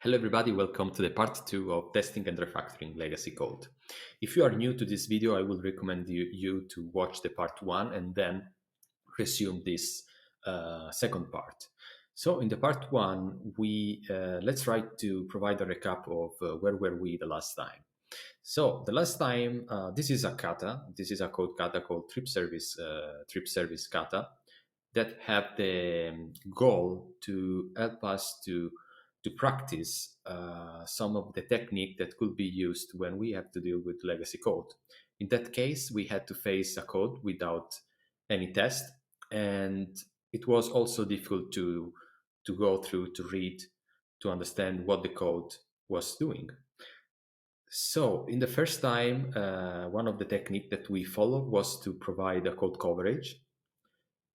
Hello, everybody. Welcome to the part two of testing and refactoring legacy code. If you are new to this video, I will recommend you to watch the part one and then resume this second part. So in the part one, let's try to provide a recap of where were we the last time. So the last time, this is a kata. This is a code kata called trip service kata that have the goal to help us to practice some of the technique that could be used when we have to deal with legacy code. In that case, we had to face a code without any test, and it was also difficult to go through, to read, to understand what the code was doing. So in the first time, one of the technique that we followed was to provide a code coverage.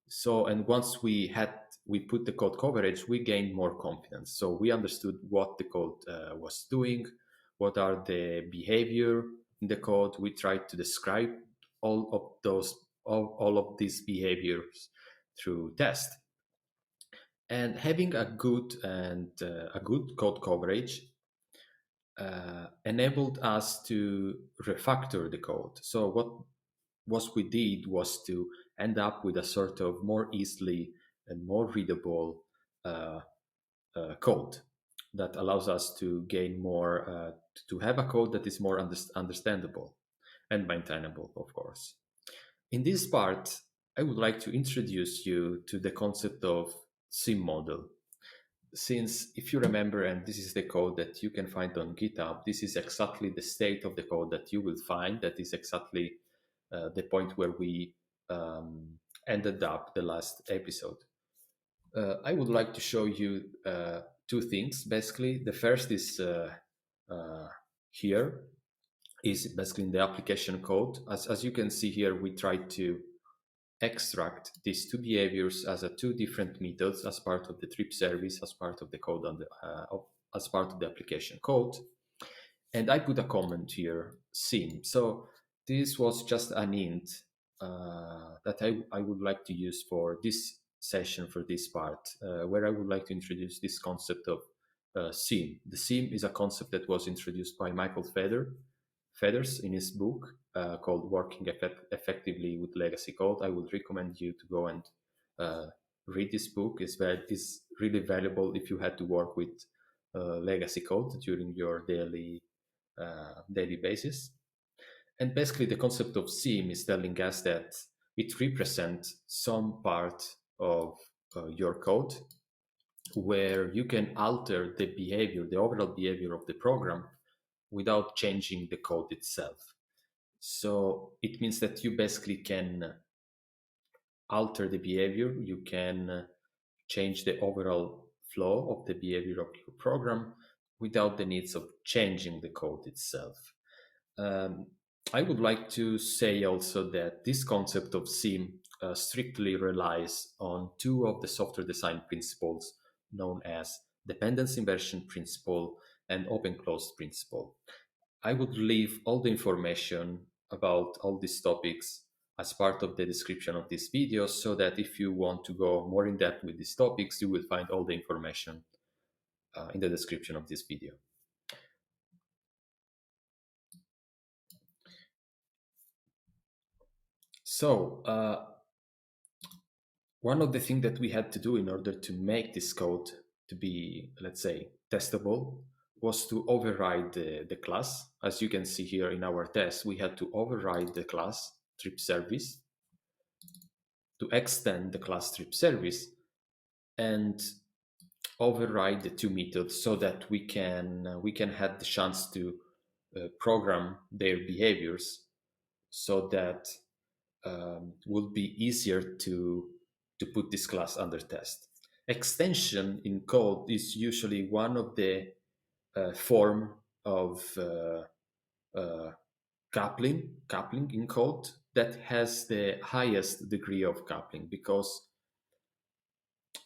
So, and once we put the code coverage, we gained more confidence. So we understood what the code was doing, what are the behavior in the code. We tried to describe all of all of these behaviors through test. And having a good code coverage enabled us to refactor the code. So what we did was to end up with a sort of more easily and more readable uh, code that allows us to gain more, to have a code that is more understandable and maintainable, of course. In this part, I would like to introduce you to the concept of SIM model. Since if you remember, and this is the code that you can find on GitHub, this is exactly the state of the code that you will find. That is exactly the point where we um, ended up the last episode. I would like to show you two things. Basically, the first is uh, here, is basically in the application code. As you can see here, we tried to extract these two behaviors as a two different methods as part of the trip service, as part of the code as part of the application code. And I put a comment here, sim. So this was just an hint that I would like to use for this session, for this part, where I would like to introduce this concept of sim. The sim is a concept that was introduced by Michael Feathers in his book called Working Effectively with Legacy Code. I would recommend you to go and uh, read this book. It's really valuable if you had to work with legacy code during your daily basis. And basically, the concept of SIEM is telling us that it represents some part of your code where you can alter the behavior, the overall behavior of the program without changing the code itself. So it means that you basically can alter the behavior, you can change the overall flow of the behavior of your program without the needs of changing the code itself. Um, I would like to say also that this concept of SIM strictly relies on two of the software design principles known as dependency inversion principle and open closed principle. I would leave all the information about all these topics as part of the description of this video so that if you want to go more in depth with these topics, you will find all the information in the description of this video. So, one of the things that we had to do in order to make this code to be, let's say, testable was to override the class. As you can see here in our test, we had to override the class trip service to extend the class trip service and override the two methods so that we can have the chance to program their behaviors so that would be easier to put this class under test. Extension in code is usually one of the form of uh, coupling in code that has the highest degree of coupling because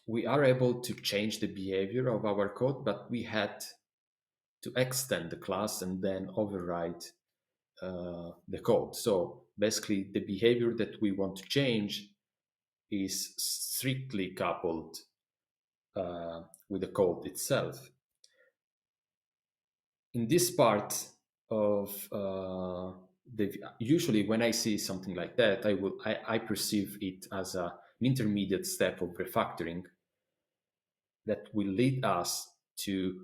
we are able to change the behavior of our code, but we had to extend the class and then override the code. So basically, the behavior that we want to change is strictly coupled with the code itself. in this part of the usually when I see something like that, I perceive it as an intermediate step of refactoring that will lead us to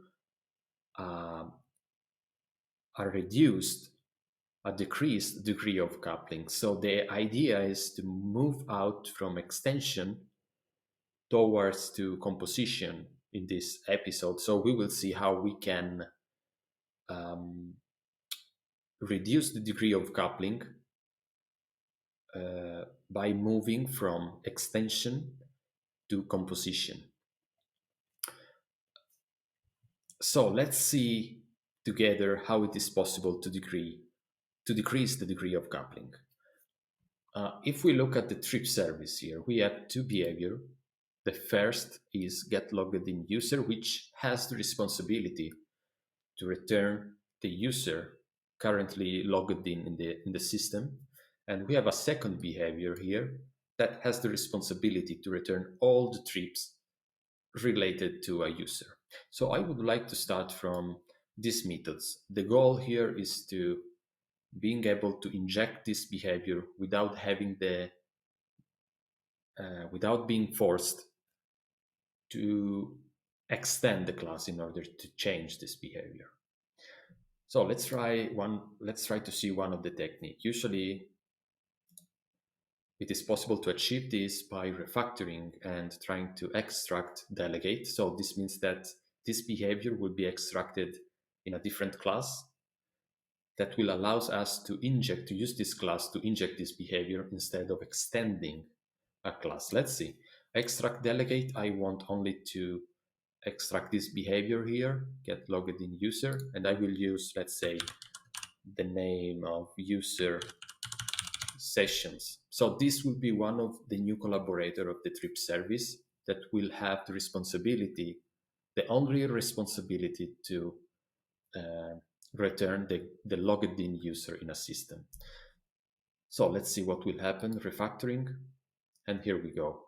um, a reduced, a decreased degree of coupling. So the idea is to move out from extension towards to composition in this episode. So we will see how we can um, reduce the degree of coupling by moving from extension to composition. So let's see together how it is possible to decrease the degree of coupling. If we look at the trip service here, we have two behavior. The first is get logged in user, which has the responsibility to return the user currently logged in the system. And we have a second behavior here that has the responsibility to return all the trips related to a user. So I would like to start from these methods. The goal here is to being able to inject this behavior without having the without being forced to extend the class in order to change this behavior. So let's try one. Let's try to see one of the technique. Usually, it is possible to achieve this by refactoring and trying to extract delegate. So this means that this behavior will be extracted in a different class that will allows us to use this class to inject this behavior instead of extending a class. Let's see. Extract delegate. I want only to extract this behavior here, get logged in user, and I will use, let's say, the name of user sessions. So this will be one of the new collaborator of the trip service that will have the responsibility, the only responsibility to uh, return the logged in user in a system. So let's see what will happen, refactoring, and here we go.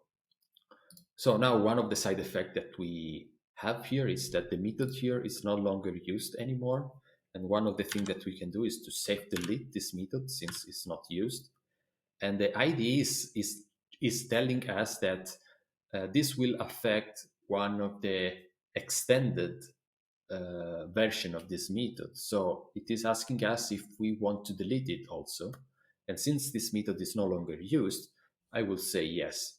So now one of the side effects that we have here is that the method here is no longer used anymore. And one of the things that we can do is to safe delete this method since it's not used. And the idea is telling us that this will affect one of the extended version of this method. So it is asking us if we want to delete it also. And since this method is no longer used, I will say yes.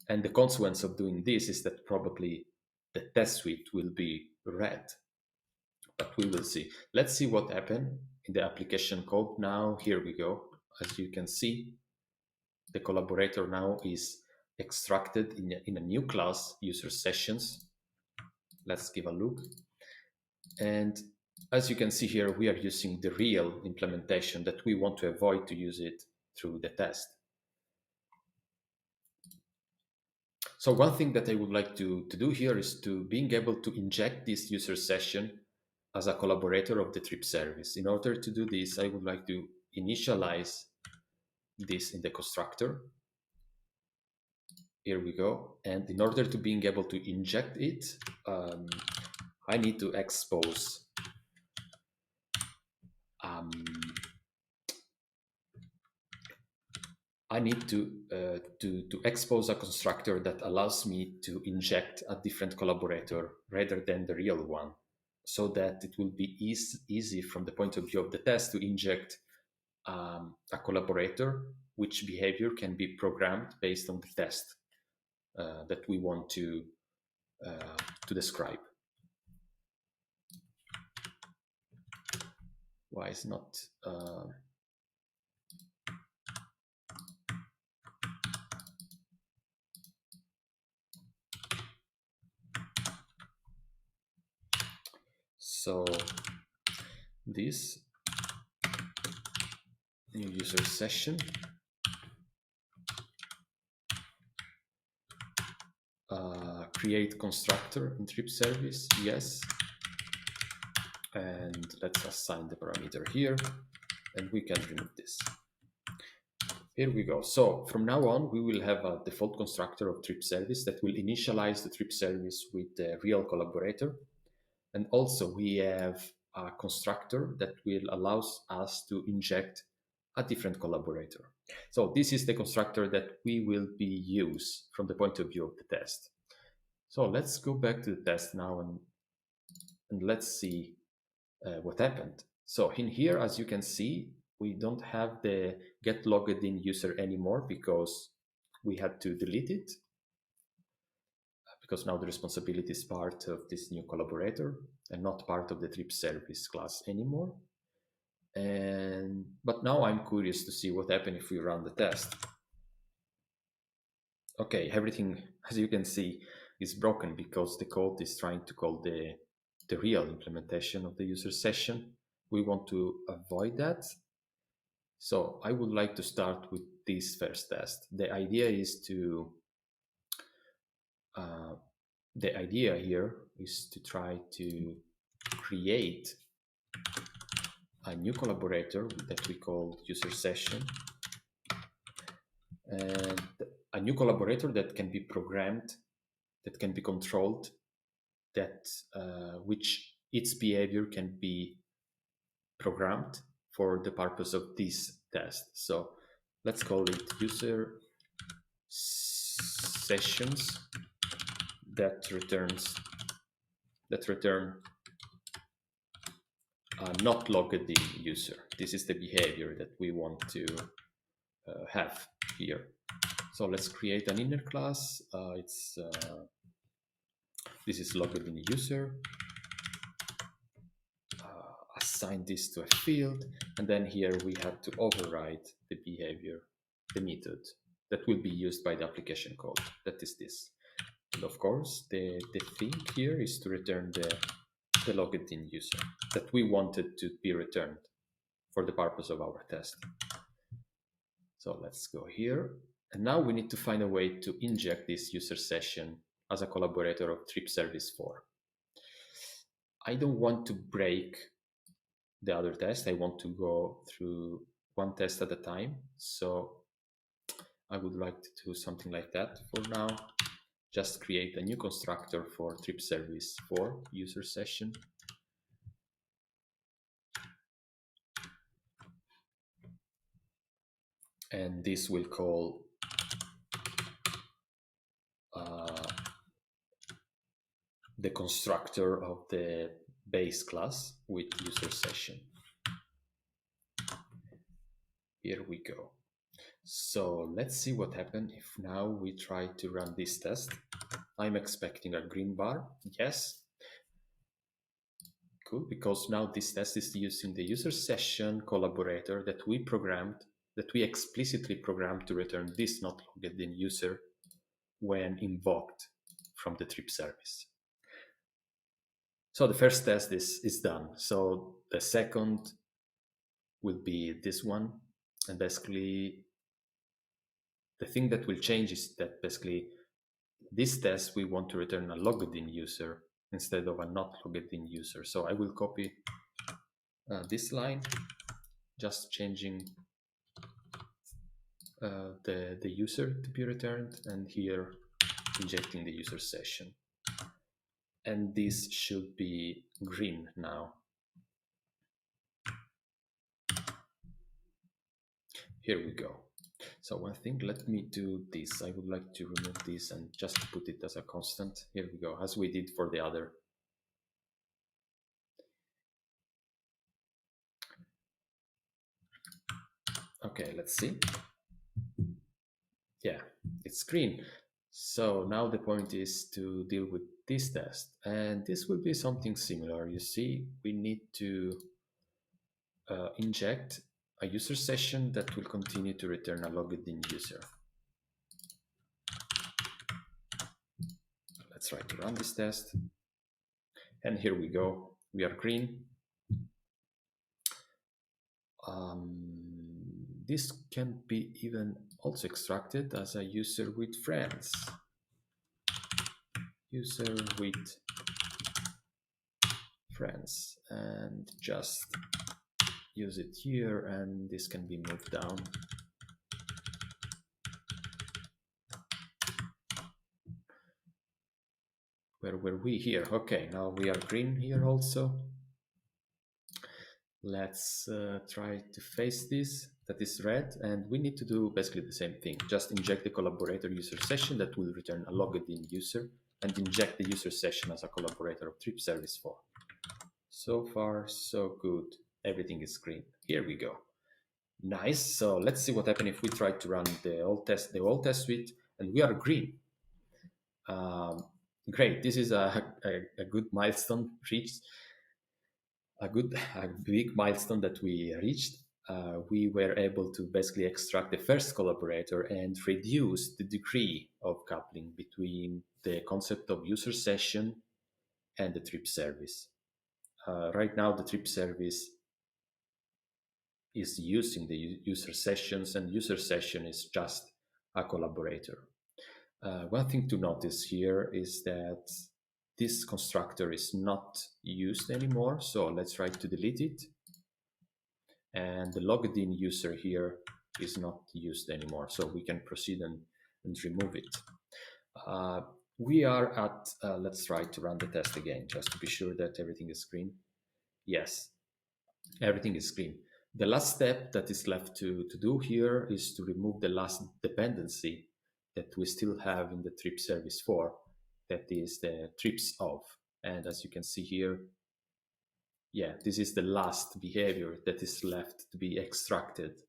And the consequence of doing this is that probably the test suite will be red, but we will see. Let's see what happened in the application code. Now, here we go. As you can see, the collaborator now is extracted in a new class, user sessions. Let's give a look. And as you can see here, we are using the real implementation that we want to avoid to use it through the test. So one thing that I would like to do here is to being able to inject this user session as a collaborator of the trip service. In order to do this, I would like to initialize this in the constructor. Here we go. And in order to being able to inject it, I need to expose um, I need to expose a constructor that allows me to inject a different collaborator rather than the real one, so that it will be easy from the point of view of the test to inject a collaborator which behavior can be programmed based on the test that we want to describe. Why is not so this new user session create constructor in trip service, yes, and let's assign the parameter here, and we can remove this. Here we go. So from now on, we will have a default constructor of trip service that will initialize the trip service with the real collaborator. And also we have a constructor that will allows us to inject a different collaborator. So this is the constructor that we will be use from the point of view of the test. So let's go back to the test now and let's see what happened. So in here, as you can see, we don't have the get logged in user anymore because we had to delete it, because now the responsibility is part of this new collaborator and not part of the trip service class anymore. But now I'm curious to see what happens if we run the test. Okay, everything, as you can see, is broken because the code is trying to call the real implementation of the user session. We want to avoid that. So I would like to start with this first test. The idea here is to try to create a new collaborator that we call user session, and a new collaborator that can be programmed, that can be controlled, that which its behavior can be programmed for the purpose of this test. So let's call it user sessions that return not logged in user. This is the behavior that we want to have here. So let's create an inner class. This is logged in user. Assign this to a field, and then here we have to override the behavior, the method that will be used by the application code. That is this. And of course, the thing here is to return the logged in user that we wanted to be returned for the purpose of our test. So let's go here. And now we need to find a way to inject this user session as a collaborator of trip service 4. I don't want to break the other test. I want to go through one test at a time. So I would like to do something like that for now. Just create a new constructor for trip service 4 user session. And this will call the constructor of the base class with user session. Here we go. So let's see what happens if now we try to run this test. I'm expecting a green bar. Yes. Cool, because now this test is using the user session collaborator that we programmed, that we explicitly programmed to return this not logged in user when invoked from the trip service. So the first test is done. So the second will be this one. And basically, the thing that will change is that basically this test, we want to return a logged in user instead of a not logged in user. So I will copy this line, just changing the user to be returned, and here injecting the user session. And this should be green now. Here we go. So one thing, let me do this. I would like to remove this and just put it as a constant. Here we go, as we did for the other. Okay, let's see. Yeah, it's green. So now the point is to deal with this test. And this will be something similar. You see, we need to inject a user session that will continue to return a logged in user. Let's try to run this test. And here we go. We are green. This can be even also extracted as a user with friends. User with friends, and just use it here, and this can be moved down. Where were we here? Okay, now we are green here also. Let's try to face this. That is red, and we need to do basically the same thing. Just inject the collaborator user session that will return a logged in user, and inject the user session as a collaborator of trip service 4. So far, so good. Everything is green. Here we go. Nice. So let's see what happens if we try to run the old test suite, and we are green. Um, Great. This is a good milestone reached, a big milestone that we reached. We were able to basically extract the first collaborator and reduce the degree of coupling between the concept of user session and the trip service. Right now, the trip service is using the user sessions, and user session is just a collaborator. One thing to notice here is that this constructor is not used anymore. So let's try to delete it. And the logged in user here is not used anymore. So we can proceed and remove it. We are at, let's try to run the test again, just to be sure that everything is green. Yes, everything is green. The last step that is left to do here is to remove the last dependency that we still have in the trip service 4, that is the trips of. And as you can see here, yeah, this is the last behavior that is left to be extracted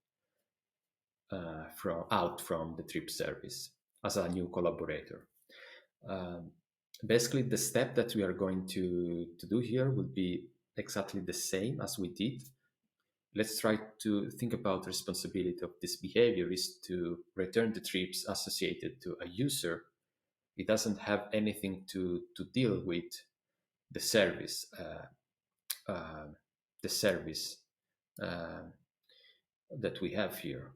from the trip service as a new collaborator. Um, Basically, the step that we are going to do here will be exactly the same as we did. Let's try to think about the responsibility of this behavior is to return the trips associated to a user. It doesn't have anything to deal with the service, uh, the service uh, that we have here.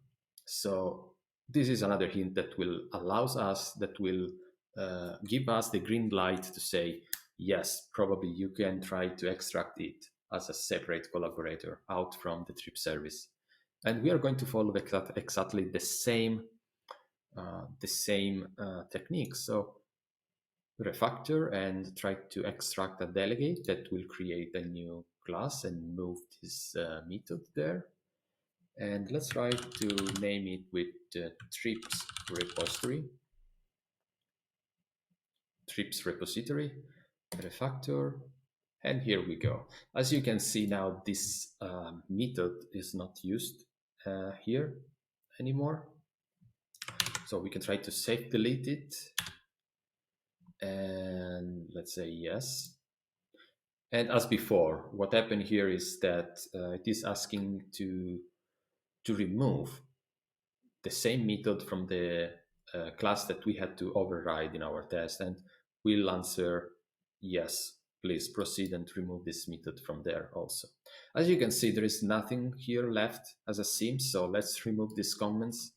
So this is another hint that will allows us, that will give us the green light to say, yes, probably you can try to extract it as a separate collaborator out from the trip service. And we are going to follow exactly the same technique. So refactor and try to extract a delegate that will create a new class and move this method there. And let's try to name it with trips repository, trips repository, refactor, and here we go. As you can see now, this method is not used here anymore. So we can try to save delete it, and let's say yes. And as before, what happened here is that it is asking to remove the same method from the class that we had to override in our test, and we'll answer yes, please proceed and remove this method from there also. As you can see, there is nothing here left as a sim, so let's remove these comments.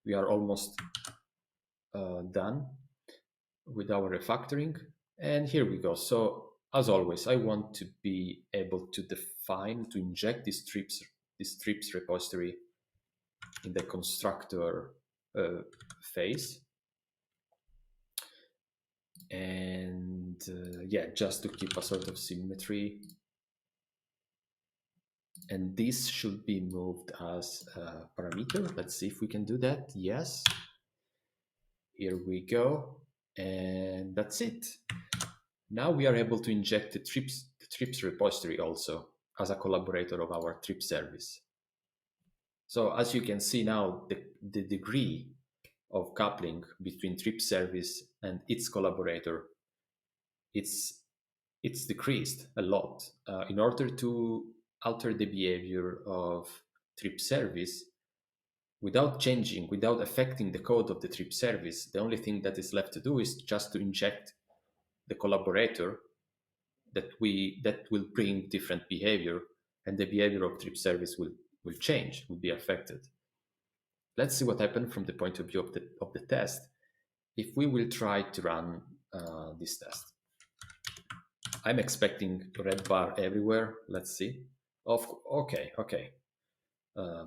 We are almost done with our refactoring, and here we go. So as always, I want to be able to define, to inject this trips repository in the constructor phase. And yeah, just to keep a sort of symmetry. And this should be moved as a parameter. Let's see if we can do that. Yes. Here we go. And that's it. Now we are able to inject the trips repository also as a collaborator of our trip service. So as you can see now, the degree of coupling between trip service and its collaborator, it's decreased a lot. In order to alter the behavior of trip service without changing, without affecting the code of the trip service, the only thing that is left to do is just to inject the collaborator that will bring different behavior, and the behavior of trip service will change, will be affected. Let's see what happened from the point of view of the test if we will try to run this test. I'm expecting red bar everywhere. Let's see. Okay.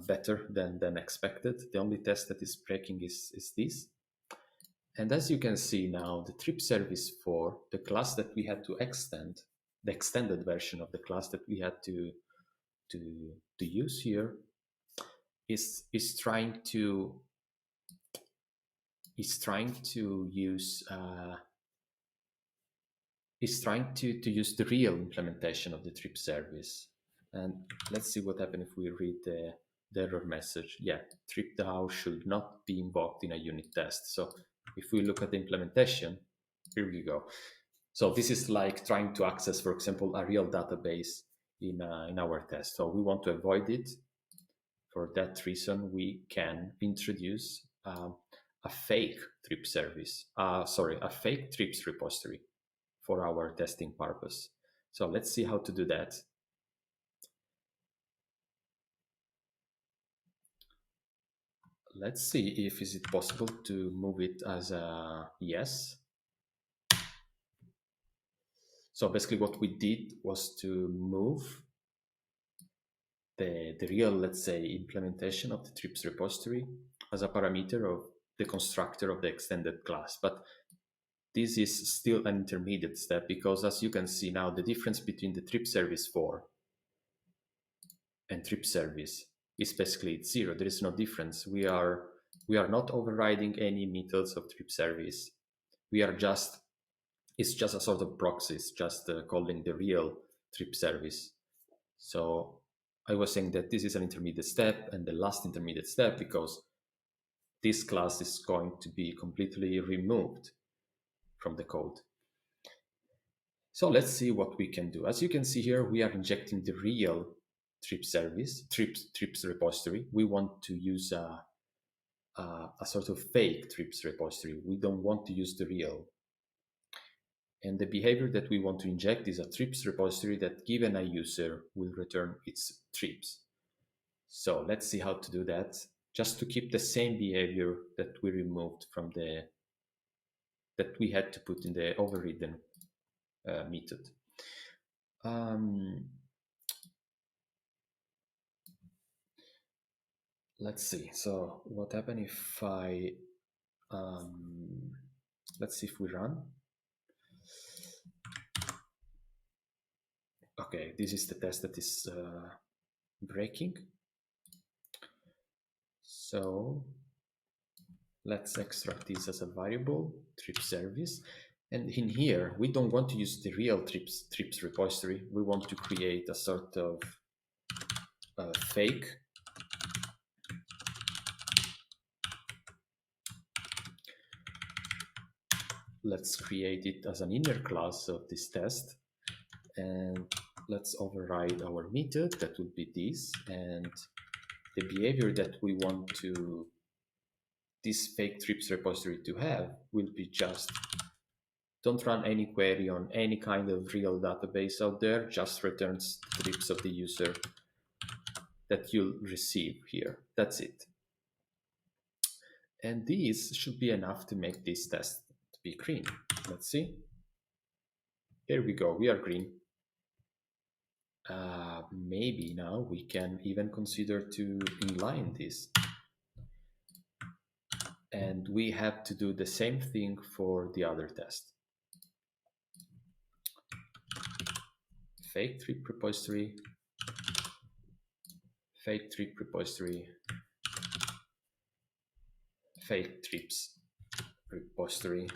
Better than expected. The only test that is breaking is this. And as you can see now, the trip service 4, the class that we had to extend, the extended version of the class that we had to to use here is trying to use to use the real implementation of the trip service. And let's see what happens if we read the error message. Yeah, trip DAO should not be invoked in a unit test. So if we look at the implementation, here we go. So this is like trying to access, for example, a real database in our test. So we want to avoid it. For that reason, we can introduce a fake trip service, a fake trips repository for our testing purpose. So let's see how to do that. Let's see if is it possible to move it as a yes. So basically what we did was to move the real, let's say, implementation of the trips repository as a parameter of the constructor of the extended class. But this is still an intermediate step because, as you can see now, the difference between the trip service 4 and trip service is basically 0. There is no difference. We are not overriding any methods of trip service. We are just, it's just a sort of proxy. It's just calling the real trip service. So I was saying that this is an intermediate step and the last intermediate step because this class is going to be completely removed from the code. So let's see what we can do. As you can see here, we are injecting the real trip service, trips repository. We want to use a sort of fake trips repository. We don't want to use the real. And the behavior that we want to inject is a trips repository that, given a user, will return its trips. So let's see how to do that, just to keep the same behavior that we removed from that we had to put in the overridden method. Let's see. So what happens if I, let's see if we run. Okay, this is the test that is breaking. So let's extract this as a variable, trip service. And in here, we don't want to use the real trips repository. We want to create a sort of fake. Let's create it as an inner class of this test. And let's override our method. That would be this. And the behavior that we want to this fake trips repository to have will be just don't run any query on any kind of real database out there, just returns the trips of the user that you'll receive here. That's it. And this should be enough to make this test to be green. Let's see. Here we go, we are green. Maybe now we can even consider to inline this. And we have to do the same thing for the other test. Fake trip repository, fake trip repository, fake trips repository.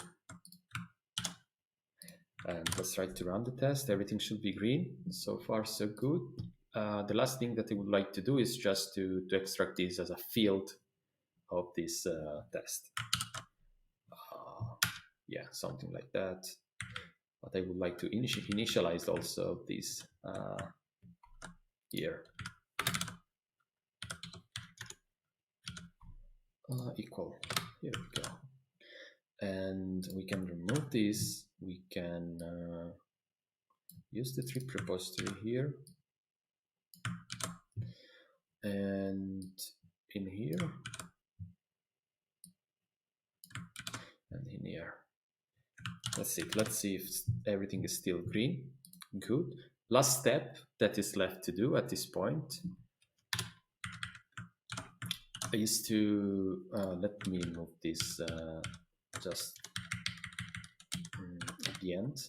And let's try to run the test. Everything should be green. So far, so good. The last thing that I would like to do is just to extract this as a field of this test. Yeah, something like that. But I would like to initialize also this here. Equal. Here we go. And we can remove this. We can use the trip repository here. And in here. And in here. Let's see if everything is still green. Good. Last step that is left to do at this point is to let me move this just at the end.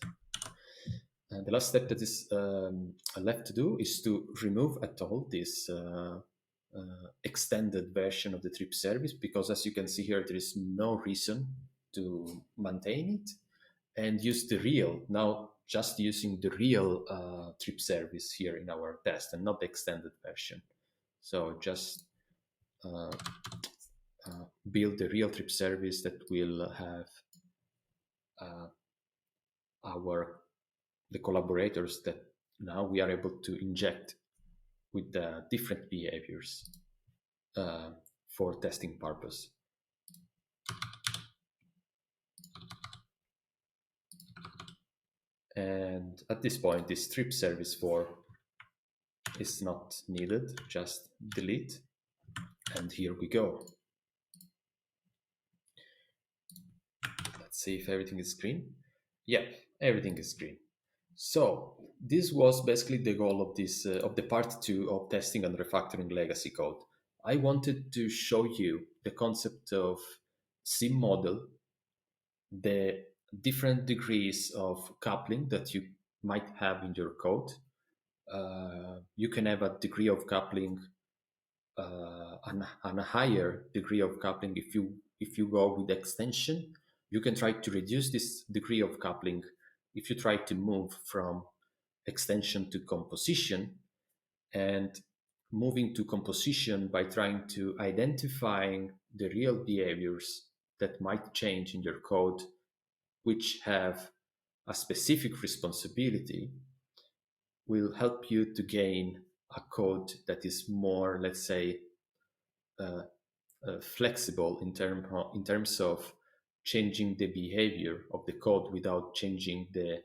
And the last step that is left to do is to remove at all this extended version of the trip service, because as you can see here, there is no reason to maintain it, and use the real, now just using the real trip service here in our test and not the extended version. So just uh, build the real trip service that will have uh, our the collaborators that now we are able to inject with the different behaviors uh, for testing purpose. And at this point, this trip service for is not needed, just delete. And here we go. Let's see if everything is green. Yeah, everything is green. So this was basically the goal of this of the part two of testing and refactoring legacy code. I wanted to show you the concept of sim model, the different degrees of coupling that you might have in your code. You can have a degree of coupling and a higher degree of coupling if you go with extension. You can try to reduce this degree of coupling if you try to move from extension to composition, and moving to composition by trying to identifying the real behaviors that might change in your code, which have a specific responsibility, will help you to gain a code that is more, let's say, uh, flexible in terms of changing the behavior of the code without changing the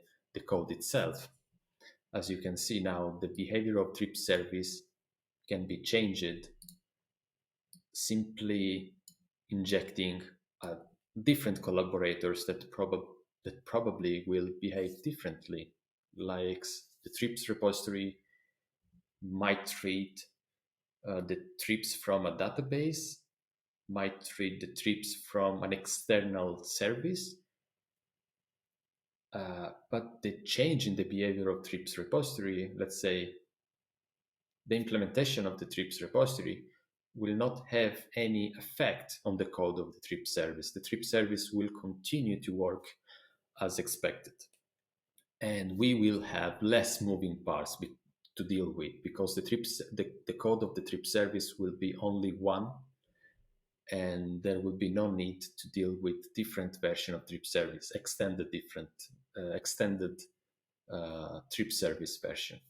code itself. As you can see now, the behavior of trip service can be changed simply injecting different collaborators that probably will behave differently. Like the trips repository might treat the trips from a database, might treat the trips from an external service, but the change in the behavior of trips repository, let's say the implementation of the trips repository, will not have any effect on the code of the trip service. The trip service will continue to work as expected. And we will have less moving parts to deal with, because the code of the trip service will be only one, and there will be no need to deal with different version of trip service, extended trip service version.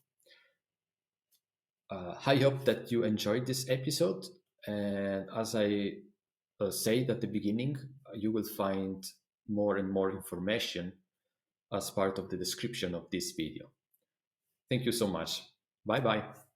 I hope that you enjoyed this episode, and as I said at the beginning, you will find more and more information as part of the description of this video. Thank you so much. Bye bye.